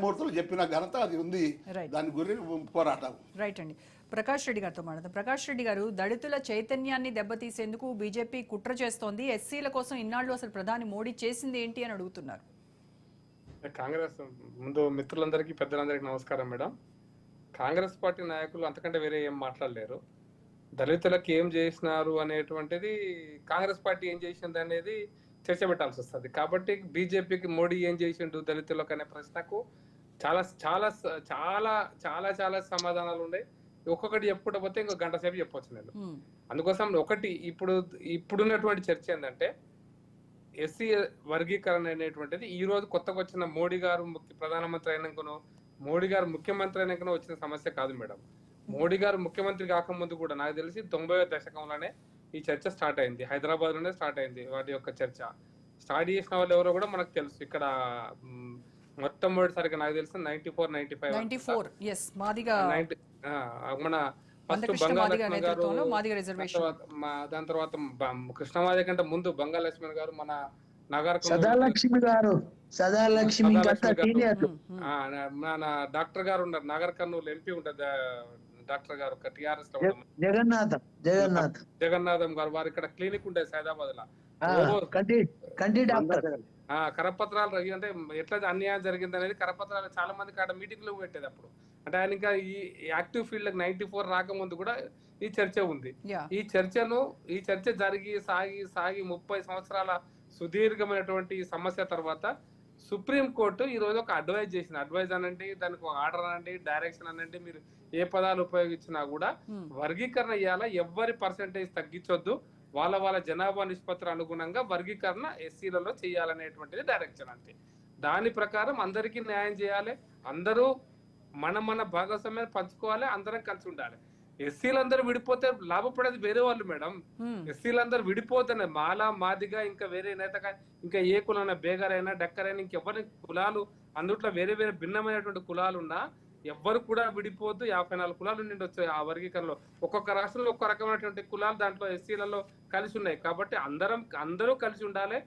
న్యాయమూర్తులు చెప్పిన ఘనత అది ఉంది. దాని గురించి పోరాటం. రైట్ అండి. ప్రకాష్ రెడ్డి గారితో మాట్లాడదాం. ప్రకాష్ రెడ్డి గారు, దళితుల చైతన్యాన్ని దెబ్బతీసేందుకు బీజేపీ కుట్ర చేస్తోంది, ఎస్సీల కోసం ఇన్నాళ్ళు అసలు ప్రధాని మోడీ చేసింది ఏంటి అని అడుగుతున్నారు. కాంగ్రెస్ ముందు మిత్రులందరికీ పెద్దలందరికీ నమస్కారం మేడం. కాంగ్రెస్ పార్టీ నాయకులు అంతకంటే వేరే ఏం మాట్లాడలేరు. దళితులకు ఏం చేసినారు అనేటువంటిది, కాంగ్రెస్ పార్టీ ఏం చేసింది అనేది చర్చ పెట్టాల్సి వస్తుంది. కాబట్టి బీజేపీకి మోడీ ఏం చేసిండు దళితులకు అనే ప్రశ్నకు చాలా చాలా చాలా చాలా చాలా సమాధానాలు ఉన్నాయి. ఒక్కొక్కటి చెప్పుకుంటూ పోతే ఇంకో గంట సేపు చెప్పొచ్చు నేను. అందుకోసం ఒకటి ఇప్పుడున్నటువంటి చర్చ ఏంటంటే, ఎస్సీ వర్గీకరణ అనేటువంటిది ఈ రోజు కొత్తగా వచ్చిన మోడీ గారు ప్రధానమంత్రి అయినాకనో, మోడీ గారు ముఖ్యమంత్రి అయినాకనో వచ్చిన సమస్య కాదు మేడం. మోడీ గారు ముఖ్యమంత్రి కాకముందు కూడా నాకు తెలిసి 90వ దశకంలోనే ఈ చర్చ స్టార్ట్ అయింది. హైదరాబాద్ లోనే స్టార్ట్ అయింది వాటి యొక్క చర్చ. స్టార్ట్ చేసిన వాళ్ళు ఎవరో కూడా మనకు తెలుసు. ఇక్కడ మొట్టమొదటిసారిగా నాకు తెలిసి 94, 95 మన ఫస్ట్ బంగాళలక్ష్మణ్ గారు, దాని తర్వాత కృష్ణమాది కంటే ముందు బంగాళలక్ష్మణ్ గారు, మన మన డాక్టర్ గారు ఉన్నారు, నాగర్ కర్నూలు ఎంపీ ఉంటది డాక్టర్ గారు, టిఆర్ఎస్ లో జగన్నాథం గారు, వారు ఇక్కడ క్లినిక్ ఉండేది సైదాబాద్ లో. కరపత్రాలు అంటే ఎట్లా అన్యాయం జరిగింది అనేది కరపత్రాలు చాలా మంది కాడ మీటింగ్ లో పెట్టేది అప్పుడు. అంటే ఆయన ఇంకా ఈ యాక్టివ్ ఫీల్డ్ 94 రాకముందు కూడా ఈ చర్చ ఉంది. ఈ చర్చ జరిగి సాగి 30 సంవత్సరాల సుదీర్ఘమైనటువంటి సమస్య తర్వాత సుప్రీం కోర్టు ఈ రోజు ఒక అడ్వైజ్ అనండి, దానికి ఒక ఆర్డర్ అనండి, డైరెక్షన్ అనండి, మీరు ఏ పదాలు ఉపయోగించినా కూడా వర్గీకరణ ఇవ్వాలా, ఎవరి పర్సెంటేజ్ తగ్గించొద్దు, వాళ్ళ జనాభా నిష్పత్తుల అనుగుణంగా వర్గీకరణ ఎస్సీలలో చేయాలనేటువంటిది డైరెక్షన్. అంతే. దాని ప్రకారం అందరికీ న్యాయం చేయాలి, అందరూ మన భాగస్వామ్యాన్ని పంచుకోవాలి, అందరం కలిసి ఉండాలి. ఎస్సీలందరూ విడిపోతే లాభపడేది వేరే వాళ్ళు మేడం. ఎస్సీలందరూ విడిపోతేనే మాలా మాదిగా ఇంకా వేరే నేతగా ఇంకా ఏ కులైనా బేగరైనా డక్కరైనా ఇంకెవరి కులాలు అందుట్లో వేరే వేరే భిన్నమైనటువంటి కులాలు ఉన్నా ఎవ్వరు కూడా విడిపోద్దు. 54 కులాలు నిండొచ్చు ఆ వర్గీకరణలో. ఒక్కొక్క రాష్ట్రంలో ఒక్కొక్క రకమైనటువంటి కులాలు దాంట్లో ఎస్సీలలో కలిసి ఉన్నాయి. కాబట్టి అందరూ కలిసి ఉండాలి,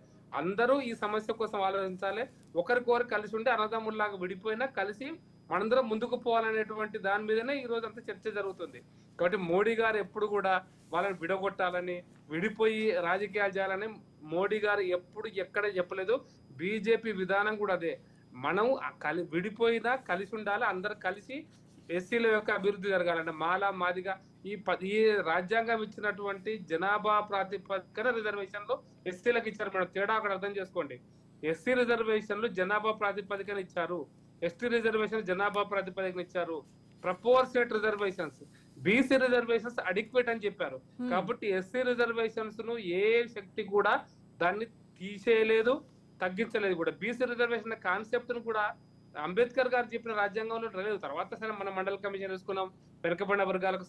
అందరూ ఈ సమస్య కోసం ఆలోచించాలి. ఒకరికొకరు కలిసి ఉండి అన్నదమ్ముల్లాగా విడిపోయినా కలిసి మనందరం ముందుకు పోవాలనేటువంటి దాని మీదనే ఈ రోజు అంతా చర్చ జరుగుతుంది. కాబట్టి మోడీ గారు ఎప్పుడు కూడా వాళ్ళని విడగొట్టాలని, విడిపోయి రాజకీయాలు చేయాలని మోడీ గారు ఎప్పుడు ఎక్కడ చెప్పలేదు. బీజేపీ విధానం కూడా అదే. మనం విడిపోయినా కలిసి ఉండాలి, అందరు కలిసి ఎస్సీల యొక్క అభివృద్ధి జరగాలంటే మాదిగా ఈ రాజ్యాంగం ఇచ్చినటువంటి జనాభా ప్రాతిపదికన రిజర్వేషన్లు ఎస్సీలకు ఇచ్చారు మేడం. తేడా అక్కడ అర్థం చేసుకోండి. ఎస్సీ రిజర్వేషన్లు జనాభా ప్రాతిపదికన ఇచ్చారు, ఎస్టీ రిజర్వేషన్ జనాభా ప్రాతిపదికన ఇచ్చారు. Proportionate reservations, BC reservations adequate అని చెప్పారు. కాబట్టి ఎస్సీ రిజర్వేషన్స్ ను ఏ శక్తి కూడా దాన్ని తీసేయలేదు, తగ్గించలేదు కూడా. బీసీ రిజర్వేషన్ కాన్సెప్ట్ ను కూడా అంబేద్కర్ గారు చెప్పిన రాజ్యాంగంలో లేదు. తర్వాత సరే మన మండల కమిషన్ వేసుకున్నాం, వెనుకబడిన వర్గాలకు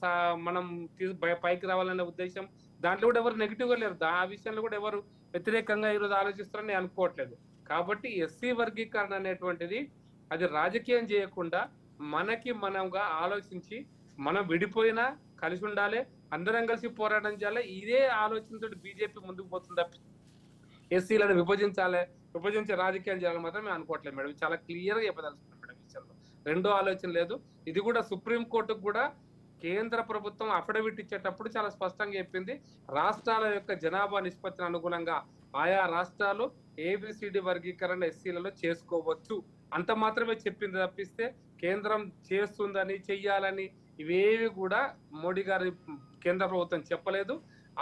మనం పైకి రావాలనే ఉద్దేశం, దాంట్లో కూడా ఎవరు నెగిటివ్ గా లేరు. ఆ విషయంలో కూడా ఎవరు వ్యతిరేకంగా ఈరోజు ఆలోచిస్తారని నేను అనుకోవట్లేదు. కాబట్టి ఎస్సీ వర్గీకరణ అనేటువంటిది అది రాజకీయం చేయకుండా మనంగా ఆలోచించి మనం విడిపోయినా కలిసి ఉండాలి, అందరం కలిసి పోరాటం చేయాలి. ఇదే ఆలోచనతో బీజేపీ ముందుకు పోతుంది తప్ప ఎస్సీలను విభజించే రాజకీయం చేయాలని మాత్రం మేము అనుకోవట్లేదు మేడం. చాలా క్లియర్ గా చెప్పదలుచుకున్నాం మేడం విషయంలో. రెండో ఆలోచన లేదు. ఇది కూడా సుప్రీం కోర్టుకు కూడా కేంద్ర ప్రభుత్వం అఫిడవిట్ ఇచ్చేటప్పుడు చాలా స్పష్టంగా చెప్పింది, రాష్ట్రాల యొక్క జనాభా నిష్పత్తిని అనుగుణంగా ఆయా రాష్ట్రాలు ఏబిసిడి వర్గీకరణ ఎస్సీలలో చేసుకోవచ్చు అంత మాత్రమే చెప్పింది తప్పిస్తే కేంద్రం చేస్తుందని చెయ్యాలని ఇవేవి కూడా మోడీ గారి కేంద్ర ప్రభుత్వం చెప్పలేదు.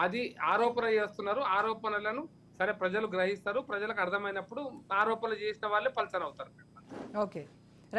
అది ఆరోపణ చేస్తున్నారు. ఆరోపణలను సరే ప్రజలు గ్రహిస్తారు, ప్రజలకు అర్థమైనప్పుడు ఆరోపణలు చేసిన వాళ్ళే పల్సన్ అవుతారు. ఓకే.